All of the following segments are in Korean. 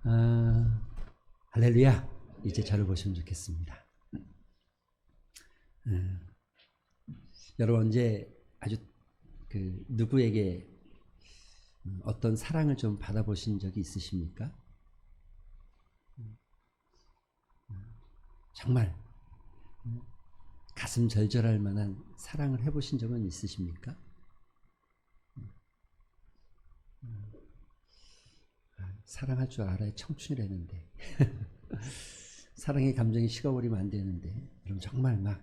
아, 할렐루야. 이제 저를 보시면 좋겠습니다. 여러분 언제 아주 누구에게 어떤 사랑을 좀 받아보신 적이 있으십니까? 정말 가슴 절절할 만한 사랑을 해보신 적은 있으십니까? 사랑할 줄 알아야 청춘이라는데 사랑의 감정이 식어버리면 안 되는데, 여러분 정말 막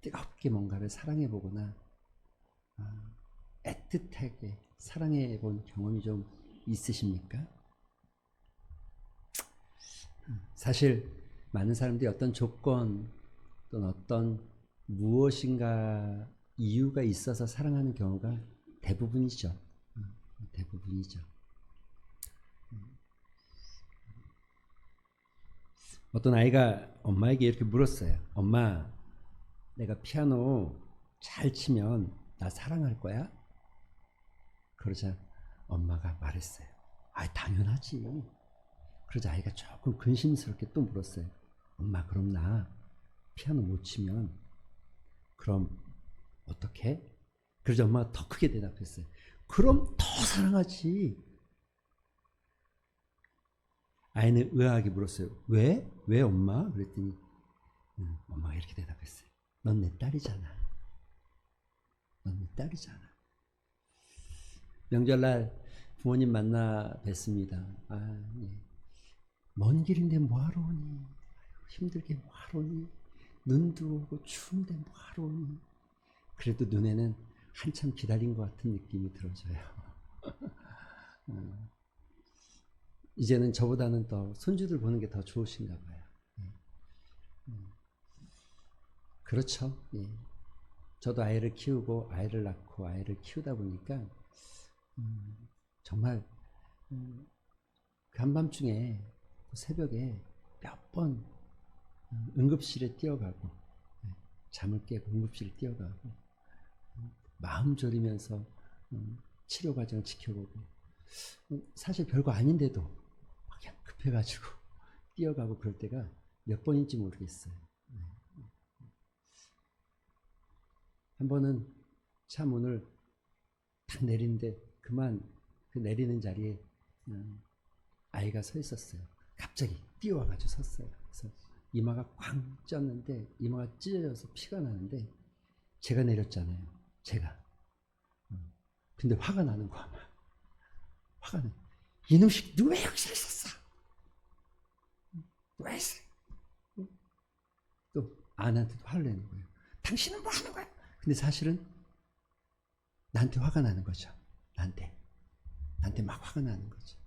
뜨겁게 뭔가를 사랑해보거나 애틋하게 사랑해본 경험이 좀 있으십니까? 사실 많은 사람들이 어떤 조건 또는 어떤 무엇인가 이유가 있어서 사랑하는 경우가 대부분이죠. 대부분이죠. 어떤 아이가 엄마에게 이렇게 물었어요. 엄마, 내가 피아노 잘 치면 나 사랑할 거야? 그러자 엄마가 말했어요. 아, 당연하지. 그러자 아이가 조금 근심스럽게 또 물었어요. 엄마, 그럼 나 피아노 못 치면 그럼 어떻게? 그러자 엄마가 더 크게 대답했어요. 그럼 더 사랑하지. 아이는 의아하게 물었어요. 왜? 왜 엄마? 그랬더니 엄마가 이렇게 대답했어요. 넌 내 딸이잖아. 넌 내 딸이잖아. 명절날 부모님 만나 뵀습니다. 네. 먼 길인데 뭐하러 오니? 힘들게 뭐하러 오니? 눈도 오고 추운데 뭐하러 오니? 그래도 눈에는 한참 기다린 것 같은 느낌이 들어져요. 이제는 저보다는 더 손주들 보는 게 더 좋으신가 봐요. 그렇죠. 예. 저도 아이를 키우고 아이를 낳고 아이를 키우다 보니까 정말 그 한밤중에 새벽에 몇 번 응급실에 뛰어가고 잠을 깨고 응급실에 뛰어가고 마음 졸이면서 치료 과정을 지켜보고 사실 별거 아닌데도 막 그냥 급해가지고 뛰어가고 그럴 때가 몇 번인지 모르겠어요. 한 번은 차 문을 탁 내리는데 그만 그 내리는 자리에 아이가 서 있었어요. 갑자기 뛰어와가지고 섰어요. 그래서 이마가 꽝 쪘는데 이마가 찢어져서 피가 나는데 제가 내렸잖아요. 제가. 근데 화가 나는 거야. 화가 나. 이놈식 너 왜 여기서 있었어? 왜 있어? 또 아내한테도 화를 내는 거예요. 당신은 뭐 하는 거야? 근데 사실은 나한테 화가 나는 거죠. 나한테 막 화가 나는 거죠.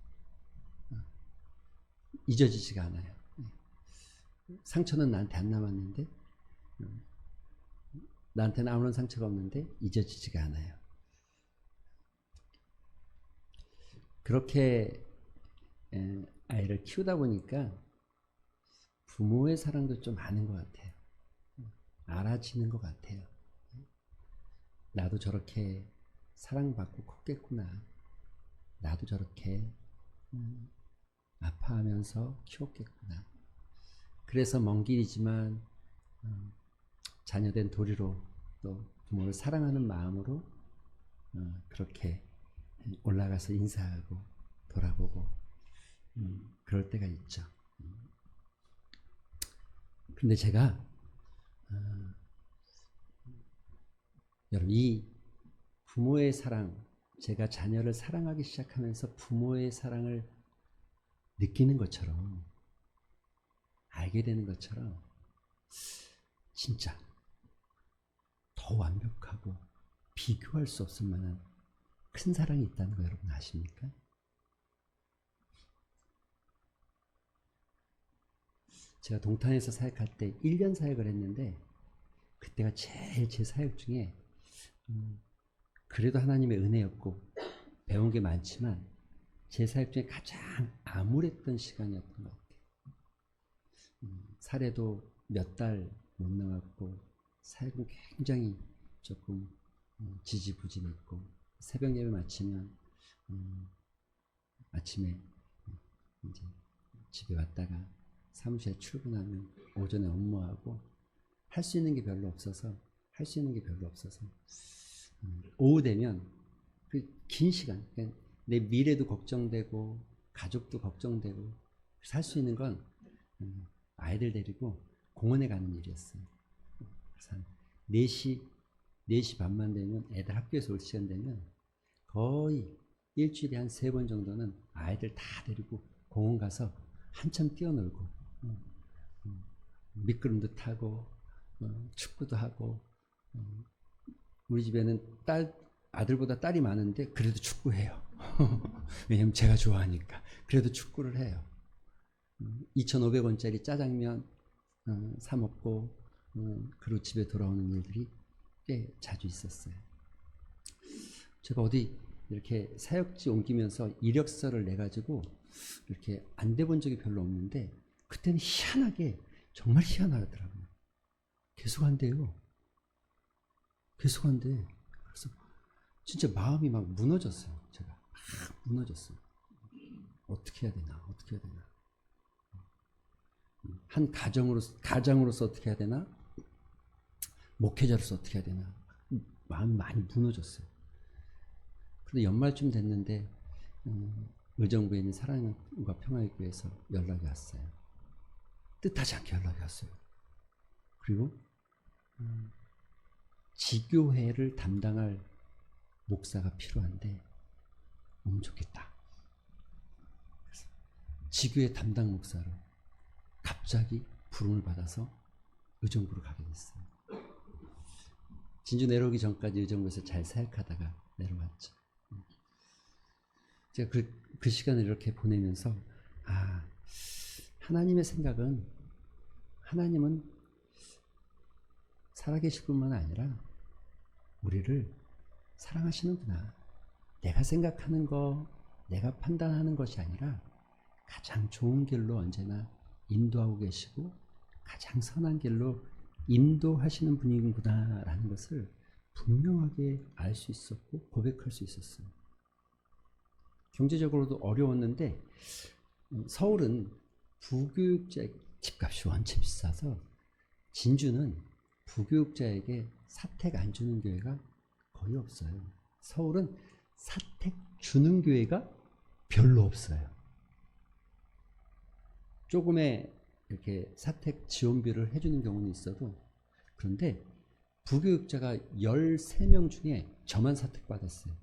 잊어지지가 않아요. 상처는 나한테 안 남았는데, 나한테는 아무런 상처가 없는데 잊어지지가 않아요. 그렇게 아이를 키우다 보니까 부모의 사랑도 좀 아는 것 같아요. 알아지는 것 같아요. 나도 저렇게 사랑받고 컸겠구나. 나도 저렇게 아파하면서 키웠겠구나. 그래서 먼 길이지만 자녀된 도리로 또 부모를 사랑하는 마음으로 그렇게 올라가서 인사하고 돌아보고 그럴 때가 있죠. 근데 제가 여러분 이 부모의 사랑, 제가 자녀를 사랑하기 시작하면서 부모의 사랑을 느끼는 것처럼 알게 되는 것처럼 진짜 더 완벽하고 비교할 수 없을 만한 큰 사랑이 있다는 거 여러분 아십니까? 제가 동탄에서 사역할 때 1년 사역을 했는데 그때가 제일 제 사역 중에 그래도 하나님의 은혜였고 배운 게 많지만 제 사역 중에 가장 암울했던 시간이었던 것 같아요. 사례도 몇 달 못 나왔고 사역은 굉장히 조금 지지부진했고 새벽 예배 마치면 아침에 이제 집에 왔다가 사무실에 출근하면 오전에 업무하고 할 수 있는 게 별로 없어서 오후 되면 그 긴 시간 내 미래도 걱정되고 가족도 걱정되고 살 수 있는 건 아이들 데리고 공원에 가는 일이었어요. 그래서 한 4시 반만 되면 애들 학교에서 올 시간 되면 거의 일주일에 한 3번 정도는 아이들 다 데리고 공원 가서 한참 뛰어놀고 미끄럼도 타고 축구도 하고 우리 집에는 아들보다 딸이 많은데 그래도 축구해요. 왜냐면 제가 좋아하니까. 그래도 축구를 해요. 2,500원짜리 짜장면 사 먹고 그리고 집에 돌아오는 일들이 꽤 자주 있었어요. 제가 어디 이렇게 사역지 옮기면서 이력서를 내가지고 이렇게 안 돼 본 적이 별로 없는데 그때는 희한하게 정말 희한하더라고요. 계속 한대요. 계속 한대. 그래서 진짜 마음이 막 무너졌어요. 제가 막 무너졌어요. 어떻게 해야 되나? 한 가장으로서 어떻게 해야 되나? 목회자로서 어떻게 해야 되나? 마음이 많이 무너졌어요. 그런데 연말쯤 됐는데 의정부에 있는 사랑과 평화의 교회에서 연락이 왔어요. 뜻하지 않게 연락이 왔어요. 그리고 지교회를 담당할 목사가 필요한데 너무 좋겠다. 그래서 지교회 담당 목사로 갑자기 부름을 받아서 의정부로 가게 됐어요. 진주 내려오기 전까지 의정부에서 잘 사역하다가 내려왔죠. 제가 그 시간을 이렇게 보내면서 하나님의 생각은 하나님은 살아계실 뿐만 아니라 우리를 사랑하시는구나. 내가 생각하는 거, 내가 판단하는 것이 아니라 가장 좋은 길로 언제나 인도하고 계시고 가장 선한 길로 인도하시는 분이구나 라는 것을 분명하게 알 수 있었고 고백할 수 있었어요. 경제적으로도 어려웠는데 서울은 부교육자 집값이 원체 비싸서 진주는 부교육자에게 사택 안 주는 교회가 거의 없어요. 서울은 사택 주는 교회가 별로 없어요. 조금의 이렇게 사택 지원비를 해주는 경우는 있어도 그런데 부교육자가 13명 중에 저만 사택 받았어요.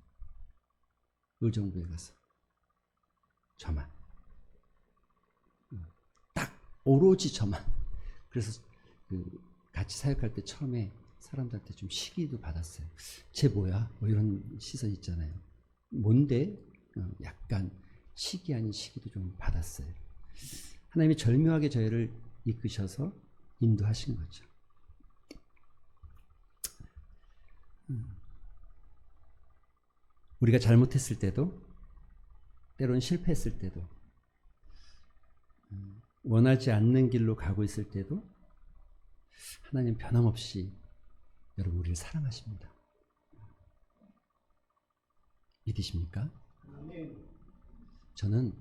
의정부에 가서 저만 딱 오로지 저만. 그래서 같이 사역할 때 처음에 사람들한테 좀 시기도 받았어요. 쟤 뭐야? 뭐 이런 시선 있잖아요. 뭔데? 약간 시기 아닌 시기도 좀 받았어요. 하나님이 절묘하게 저희를 이끄셔서 인도하신 거죠. 우리가 잘못했을 때도 때로는 실패했을 때도 원하지 않는 길로 가고 있을 때도 하나님 변함없이 여러분 우리를 사랑하십니다. 믿으십니까? 저는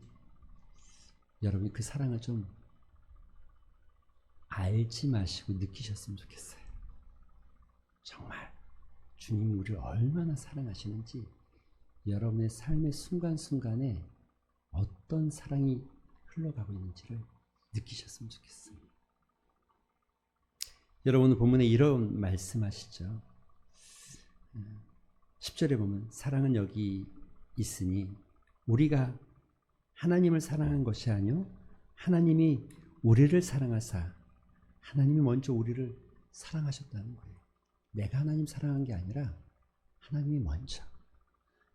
여러분이 그 사랑을 좀 알지 마시고 느끼셨으면 좋겠어요. 정말 주님이 우리를 얼마나 사랑하시는지 여러분의 삶의 순간순간에 어떤 사랑이 흘러가고 있는지를 느끼셨으면 좋겠어요. 여러분 본문에 이런 말씀하시죠. 10절에 보면 사랑은 여기 있으니 우리가 하나님을 사랑한 것이 아니요 하나님이 우리를 사랑하사 하나님이 먼저 우리를 사랑하셨다는 거예요. 내가 하나님 사랑한 게 아니라 하나님이 먼저.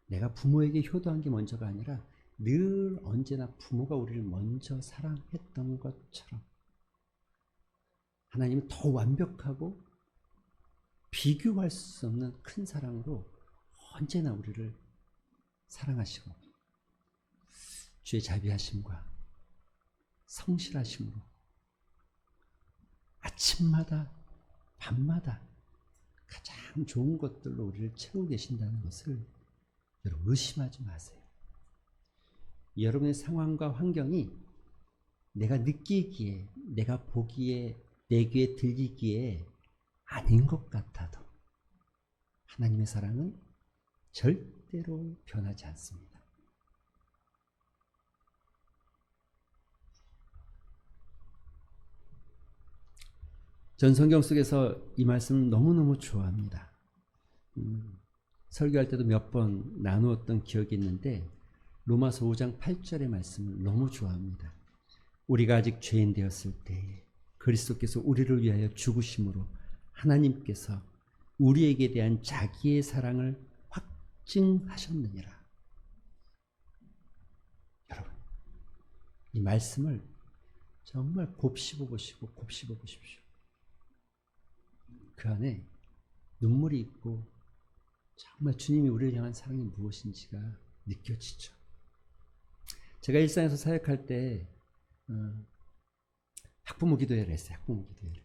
내가 부모에게 효도한 게 먼저가 아니라 늘 언제나 부모가 우리를 먼저 사랑했던 것처럼 하나님은 더 완벽하고 비교할 수 없는 큰 사랑으로 언제나 우리를 사랑하시고 주의 자비하심과 성실하심으로 아침마다 밤마다 가장 좋은 것들로 우리를 채우고 계신다는 것을 여러분 의심하지 마세요. 여러분의 상황과 환경이 내가 느끼기에, 내가 보기에, 내 귀에 들리기에 아닌 것 같아도 하나님의 사랑은 절대로 변하지 않습니다. 전 성경 속에서 이 말씀을 너무너무 좋아합니다. 설교할 때도 몇 번 나누었던 기억이 있는데 로마서 5장 8절의 말씀을 너무 좋아합니다. 우리가 아직 죄인 되었을 때 그리스도께서 우리를 위하여 죽으심으로 하나님께서 우리에게 대한 자기의 사랑을 확증하셨느니라. 여러분, 이 말씀을 정말 곱씹어 보십시오. 그 안에 눈물이 있고 정말 주님이 우리를 향한 사랑이 무엇인지가 느껴지죠. 제가 일상에서 사역할 때 학부모 기도회를 했어요. 학부모 기도회를.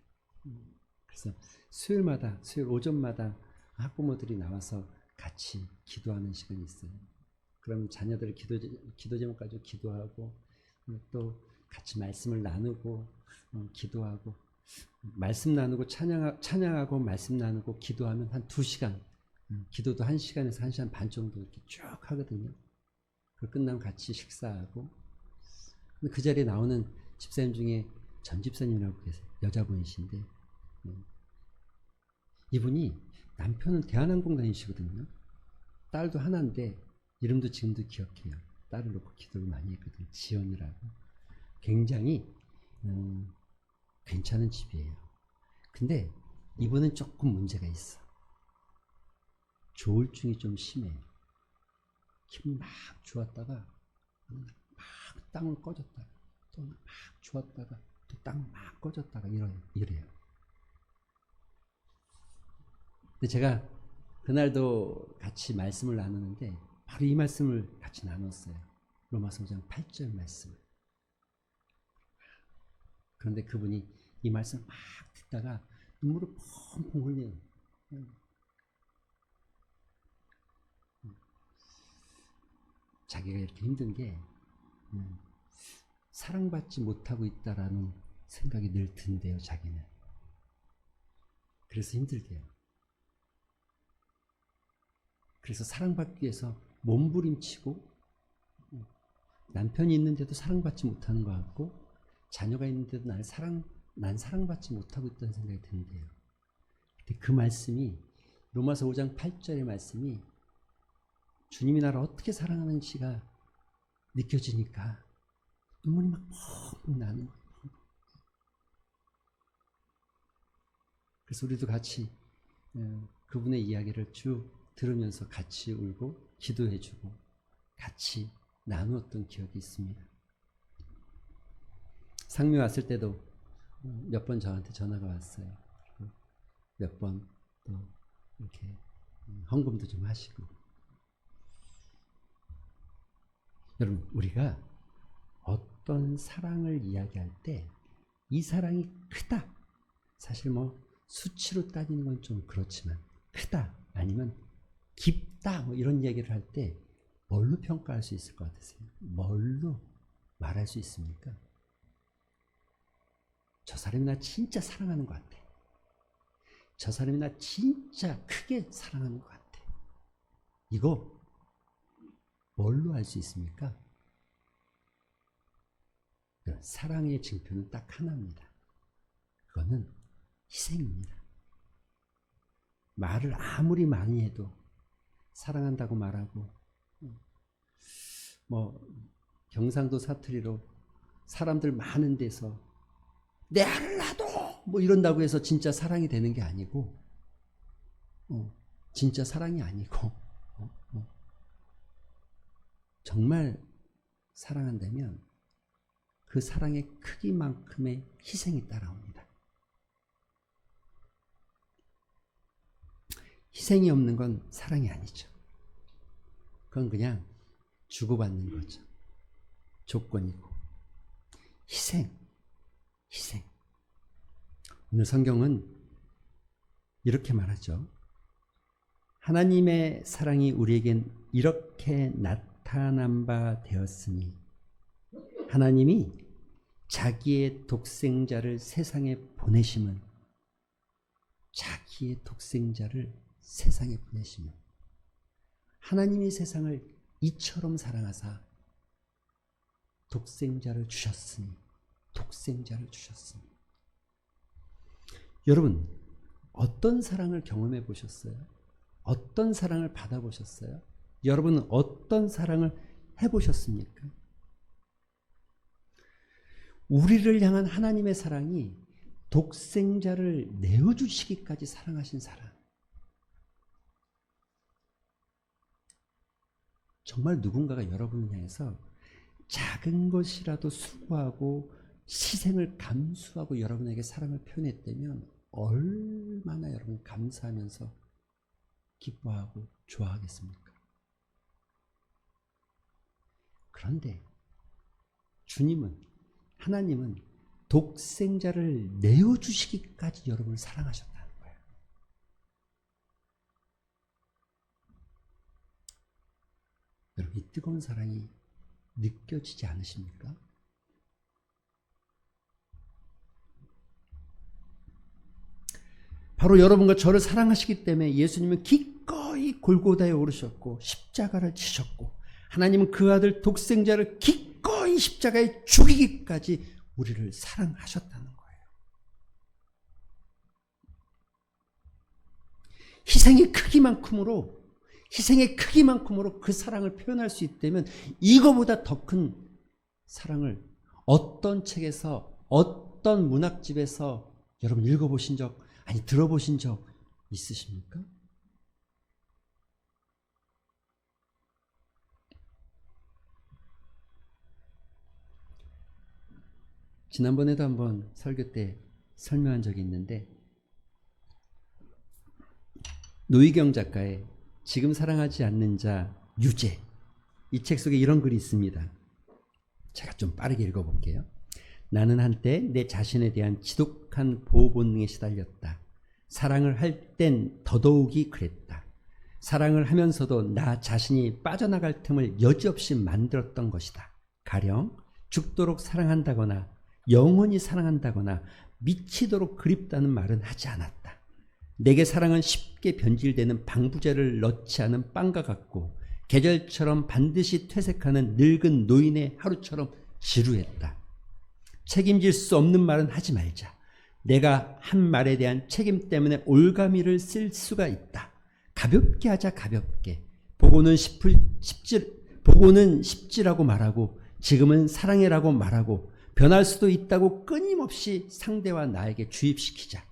그래서 수요일 오전마다 학부모들이 나와서 같이 기도하는 시간이 있어요. 그럼 자녀들 기도 제목 가지고 기도하고 또 같이 말씀을 나누고 기도하고 말씀 나누고 찬양하고 말씀 나누고 기도하면 한 2시간, 기도도 1시간에서 1시간 반 정도 이렇게 쭉 하거든요. 그 끝나면 같이 식사하고. 그 자리에 나오는 집사님 중에 전 집사님이라고 계세요. 여자분이신데 이분이 남편은 대한항공 다니시거든요. 딸도 하나인데 이름도 지금도 기억해요. 딸을 놓고 기도를 많이 했거든요. 지연이라고. 굉장히 괜찮은 집이에요. 근데 이분은 조금 문제가 있어. 조울증이 좀 심해요. 기분 막 좋았다가 막 땅을 꺼졌다가 또 막 좋았다가 또 땅 막 꺼졌다가 이래요. 근데 제가 그날도 같이 말씀을 나누는데 바로 이 말씀을 같이 나눴어요. 로마서 5장 8절 말씀을. 그런데 그분이 이 말씀 막 듣다가 눈물을 펑펑 흘려요. 자기가 이렇게 힘든 게 사랑받지 못하고 있다라는 생각이 늘 든대요. 자기는. 그래서 힘들대요. 그래서 사랑받기 위해서 몸부림치고 남편이 있는데도 사랑받지 못하는 것 같고 자녀가 있는데도 난 사랑받지 못하고 있다는 생각이 든대요. 근데 그 말씀이 로마서 5장 8절의 말씀이 주님이 나를 어떻게 사랑하는지가 느껴지니까 눈물이 막 펑펑 나는 거예요. 그래서 우리도 같이 그분의 이야기를 쭉 들으면서 같이 울고 기도해주고 같이 나누었던 기억이 있습니다. 상미 왔을 때도 몇 번 저한테 전화가 왔어요. 몇 번 또 이렇게 헌금도 좀 하시고. 여러분, 우리가 어떤 사랑을 이야기할 때 이 사랑이 크다. 사실 뭐 수치로 따지는 건 좀 그렇지만 크다 아니면 깊다 뭐 이런 이야기를 할 때 뭘로 평가할 수 있을 것 같으세요? 뭘로 말할 수 있습니까? 저 사람이 나 진짜 사랑하는 것 같아. 저 사람이 나 진짜 크게 사랑하는 것 같아. 이거 뭘로 알 수 있습니까? 사랑의 증표는 딱 하나입니다. 그거는 희생입니다. 말을 아무리 많이 해도 사랑한다고 말하고 뭐 경상도 사투리로 사람들 많은 데서 내 알을 놔둬 뭐 이런다고 해서 진짜 사랑이 되는 게 아니고 진짜 사랑이 아니고 정말 사랑한다면 그 사랑의 크기만큼의 희생이 따라옵니다. 희생이 없는 건 사랑이 아니죠. 그건 그냥 주고받는 거죠. 조건이고. 희생. 오늘 성경은 이렇게 말하죠. 하나님의 사랑이 우리에겐 이렇게 나타난 바 되었으니 하나님이 자기의 독생자를 세상에 보내심은 자기의 독생자를 세상에 보내심은 하나님이 세상을 이처럼 사랑하사 독생자를 주셨으니 여러분 어떤 사랑을 경험해 보셨어요? 어떤 사랑을 받아보셨어요? 여러분은 어떤 사랑을 해보셨습니까? 우리를 향한 하나님의 사랑이 독생자를 내어주시기까지 사랑하신 사랑. 정말 누군가가 여러분을 향해서 작은 것이라도 수고하고 희생을 감수하고 여러분에게 사랑을 표현했다면 얼마나 여러분 감사하면서 기뻐하고 좋아하겠습니까? 그런데 하나님은 독생자를 내어주시기까지 여러분을 사랑하셨다는 거예요. 여러분 이 뜨거운 사랑이 느껴지지 않으십니까? 바로 여러분과 저를 사랑하시기 때문에 예수님은 기꺼이 골고다에 오르셨고 십자가를 지셨고 하나님은 그 아들 독생자를 기꺼이 십자가에 죽이기까지 우리를 사랑하셨다는 거예요. 희생의 크기만큼으로 그 사랑을 표현할 수 있다면 이거보다 더 큰 사랑을 어떤 책에서 어떤 문학집에서 여러분 읽어보신 적 들어보신 적 있으십니까? 지난번에도 한번 설교 때 설명한 적이 있는데 노희경 작가의 지금 사랑하지 않는 자 유죄, 이 책 속에 이런 글이 있습니다. 제가 좀 빠르게 읽어볼게요. 나는 한때 내 자신에 대한 지독한 보호 본능에 시달렸다. 사랑을 할 땐 더더욱이 그랬다. 사랑을 하면서도 나 자신이 빠져나갈 틈을 여지없이 만들었던 것이다. 가령 죽도록 사랑한다거나 영원히 사랑한다거나 미치도록 그립다는 말은 하지 않았다. 내게 사랑은 쉽게 변질되는 방부제를 넣지 않은 빵과 같고 계절처럼 반드시 퇴색하는 늙은 노인의 하루처럼 지루했다. 책임질 수 없는 말은 하지 말자. 내가 한 말에 대한 책임 때문에 올가미를 쓸 수가 있다. 가볍게 하자, 가볍게. 보고는 십지라고 말하고 지금은 사랑해라고 말하고 변할 수도 있다고 끊임없이 상대와 나에게 주입시키자.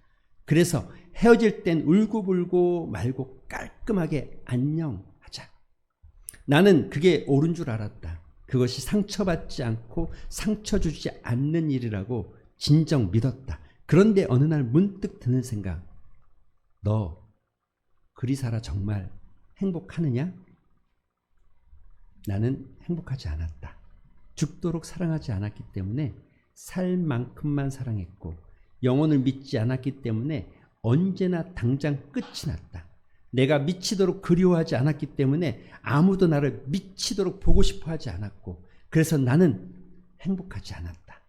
그래서 헤어질 땐 울고불고 말고 깔끔하게 안녕하자. 나는 그게 옳은 줄 알았다. 그것이 상처받지 않고 상처 주지 않는 일이라고 진정 믿었다. 그런데 어느 날 문득 드는 생각. 너 그리 살아 정말 행복하느냐? 나는 행복하지 않았다. 죽도록 사랑하지 않았기 때문에 살 만큼만 사랑했고 영혼을 믿지 않았기 때문에 언제나 당장 끝이 났다. 내가 미치도록 그리워하지 않았기 때문에 아무도 나를 미치도록 보고 싶어 하지 않았고 그래서 나는 행복하지 않았다.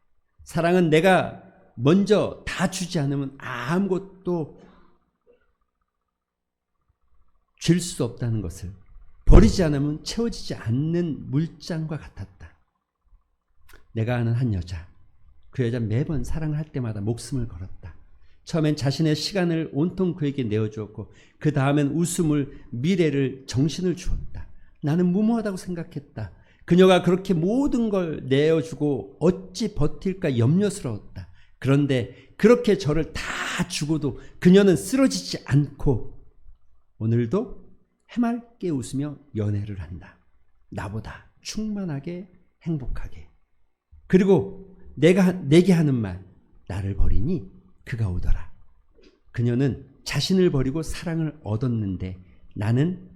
사랑은 내가 먼저 다 주지 않으면 아무것도 줄 수 없다는 것을 버리지 않으면 채워지지 않는 물장과 같았다. 내가 아는 한 여자, 그 여자 매번 사랑을 할 때마다 목숨을 걸었다. 처음엔 자신의 시간을 온통 그에게 내어주었고 그 다음엔 웃음을, 미래를, 정신을 주었다. 나는 무모하다고 생각했다. 그녀가 그렇게 모든 걸 내어주고 어찌 버틸까 염려스러웠다. 그런데 그렇게 저를 다 주고도 그녀는 쓰러지지 않고 오늘도 해맑게 웃으며 연애를 한다. 나보다 충만하게 행복하게. 그리고 내게 하는 말, 나를 버리니 그가 오더라. 그녀는 자신을 버리고 사랑을 얻었는데 나는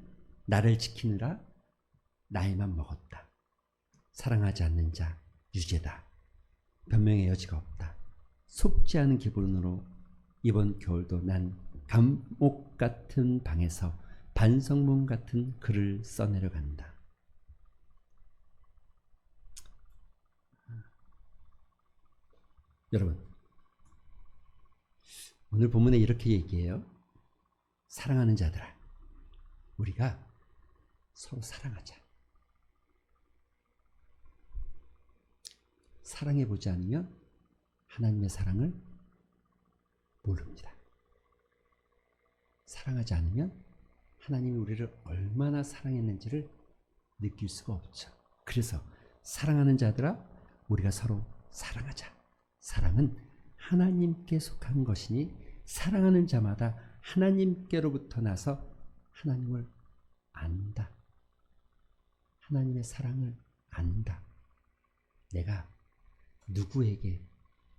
나를 지키느라 나이만 먹었다. 사랑하지 않는 자 유죄다. 변명의 여지가 없다. 속지 않은 기분으로 이번 겨울도 난 감옥 같은 방에서 반성문 같은 글을 여러분, 오늘 본문에 이렇게 얘기해요. 사랑하는 자들아, 우리가 서로 사랑하자. 사랑해보지 않으면 하나님의 사랑을 모릅니다. 사랑하지 않으면 하나님이 우리를 얼마나 사랑했는지를 느낄 수가 없죠. 그래서 사랑하는 자들아, 우리가 서로 사랑하자. 사랑은 하나님께 속한 것이니 사랑하는 자마다 하나님께로부터 나서 하나님을 안다. 하나님의 사랑을 안다. 내가 누구에게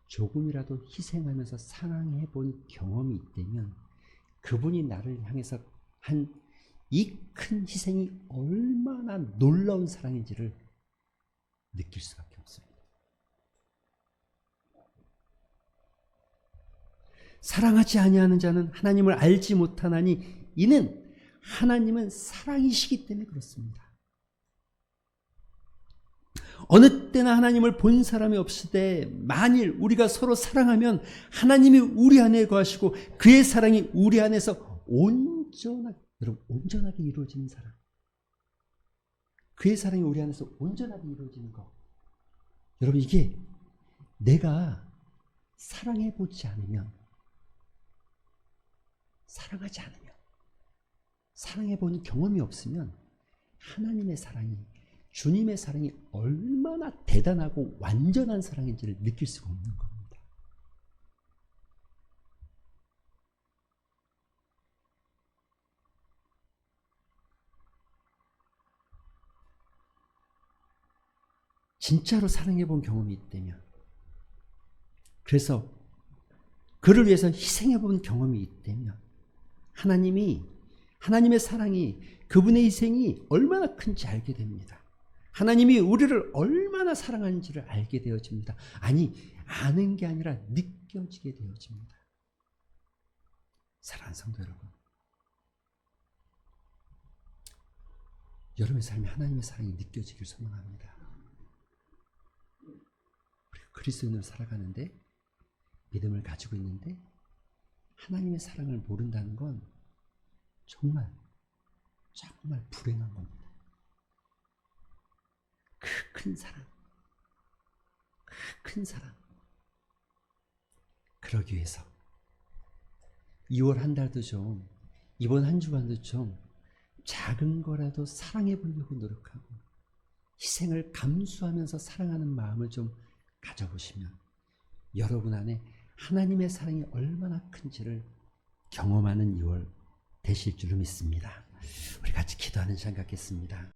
조금이라도 희생하면서 사랑해 본 경험이 있다면 그분이 나를 향해서 한 이 큰 희생이 얼마나 놀라운 사랑인지를 느낄 수밖에 없습니다. 사랑하지 아니하는 자는 하나님을 알지 못하나니 이는 하나님은 사랑이시기 때문에 그렇습니다. 어느 때나 하나님을 본 사람이 없으되 만일 우리가 서로 사랑하면 하나님이 우리 안에 거하시고 그의 사랑이 우리 안에서 온전하게 이루어지는 사랑. 그의 사랑이 우리 안에서 온전하게 이루어지는 것. 여러분, 이게 내가 사랑해보지 않으면, 사랑하지 않으면, 사랑해본 경험이 없으면 하나님의 사랑이, 주님의 사랑이 얼마나 대단하고 완전한 사랑인지를 느낄 수가 없는 겁니다. 진짜로 사랑해본 경험이 있다면, 그래서 그를 위해서 희생해본 경험이 있다면 하나님의 사랑이, 그분의 희생이 얼마나 큰지 알게 됩니다. 하나님이 우리를 얼마나 사랑하는지를 알게 되어집니다. 아니, 아는 게 아니라 느껴지게 되어집니다. 사랑하는 성도 여러분, 여러분의 삶에 하나님의 사랑이 느껴지길 소망합니다. 우리가 그리스도인으로 살아가는데, 믿음을 가지고 있는데 하나님의 사랑을 모른다는 건 정말 불행한 겁니다. 그 큰 사랑. 그러기 위해서 2월 한 달도 좀, 이번 한 주간도 좀 작은 거라도 사랑해 보려고 노력하고 희생을 감수하면서 사랑하는 마음을 좀 가져보시면 여러분 안에 하나님의 사랑이 얼마나 큰지를 경험하는 2월 되실 줄로 믿습니다. 우리 같이 기도하는 시간 갖겠습니다.